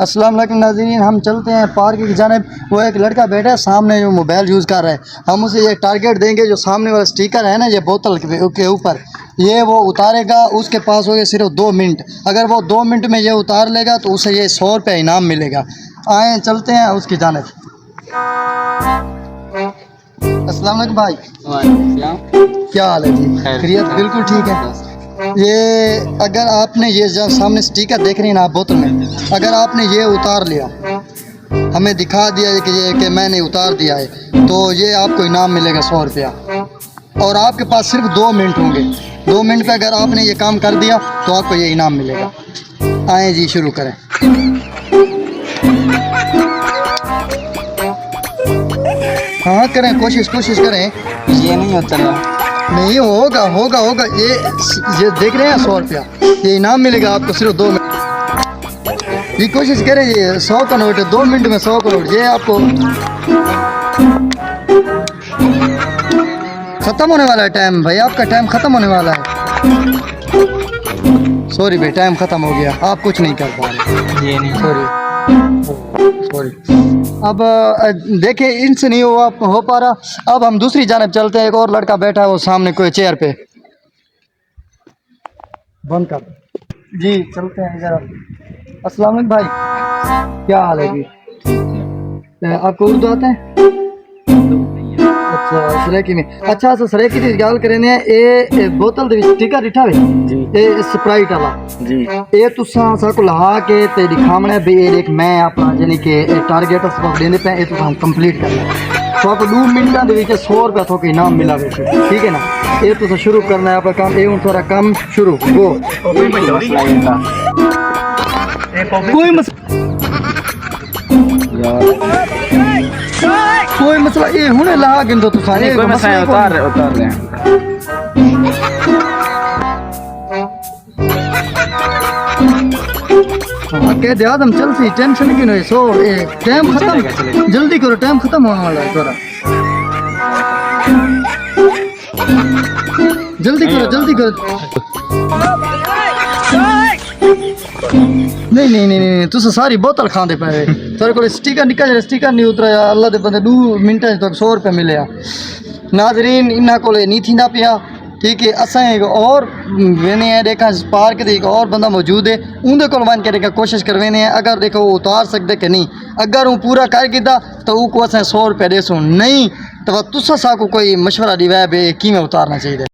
अस्सलाम वालेकुम नाज़रीन, हम चलते हैं पार्क की जानिब। वो एक लड़का बैठा है सामने जो मोबाइल यूज़ कर रहा है। हम उसे ये टारगेट देंगे, जो सामने वाला स्टिकर है ना ये बोतल के ऊपर, ये वो उतारेगा। उसके पास हो गए सिर्फ 2 मिनट। अगर वो 2 मिनट में ये उतार लेगा तो उसे ये 100 रुपये इनाम मिलेगा। आए चलते हैं उसकी जानिब। अस्सलाम वालेकुम भाई, क्या हाल है जी? खैरियत? बिल्कुल ठीक है। ये अगर आपने ये जो सामने स्टिकर देख रही हैं ना आप बोतल में, अगर आपने ये उतार लिया, हमें दिखा दिया कि मैंने उतार दिया है, तो ये आपको इनाम मिलेगा 100 रुपया। और आपके पास सिर्फ 2 मिनट होंगे। 2 मिनट पे अगर आपने ये काम कर दिया तो आपको ये इनाम मिलेगा। आए जी, शुरू करें। हाँ करें, कोशिश करें। ये नहीं होता ना। नहीं होगा होगा होगा। ये देख रहे हैं 100 रुपया, ये इनाम मिलेगा आपको सिर्फ 2 मिनट। ये कोशिश करें, ये 100 का नोट है, 2 मिनट में 100 का नोट। ये आपको ख़त्म होने वाला है टाइम भाई, आपका टाइम ख़त्म होने वाला है। सॉरी भाई, टाइम ख़त्म हो गया, आप कुछ नहीं कर पा रहे। ये नहीं, सॉरी। अब देखें, इनसे नहीं हो पा रहा। अब हम दूसरी जानब चलते हैं। एक और लड़का बैठा है वो सामने कोई चेयर पे। बंद कर जी, चलते हैं जरा। अस्सलाम वालेकुम भाई, क्या हाल है जी? आपको उर्दू आता है? अच्छा, सरेकी में। अच्छा सरेकी की गल करें ए बोतल दे विच स्टिकर दिठा वे ए स्प्राइट वाला जी, ये तुसा साको ला के ते दिखावना है भी ये देख मैं अपना यानी कि टारगेट सबक देने पे ये तुसा कंप्लीट करना है। तो आपको 2 मिनटां दे विच 100 रुपया थोक इनाम मिला वे, ठीक है ना? ये तुसा शुरू करना है आपका काम। ये हुन थोड़ा काम शुरू गो। कोई मसला ये हुने ला गिन दो तुसा, ये कोई मसला उतार रहे हैं। कह दे आदम चल सी, टेंशन क्यों नहीं। सो टाइम खत्म, जल्दी करो, टाइम खत्म होने वाला है थोड़ा। जल्दी करो। नहीं तुस सारी बोतल खांदे पे तेरे को स्टिकर निकल, स्टिकर नहीं उतरा। अल्लाह दे बंदे 2 मिनटां तक 100 रुपया मिले। नाजरीन इन्हां कोले नहीं थींदा पिया, ठीक है। असां एक और वेने हैं, देखा पार्क दे एक और बंदा मौजूद है, उनके कोल वन के देखा कोशिश करवेने हैं। अगर देखो वो उतार सकते कि नहीं, अगर वो पूरा कर गिदा तो वो को असां 100 रुपया देसूं, नहीं तो तुसा सा को कोई मशवरा दिवा बे कि में उतारना चाहिए।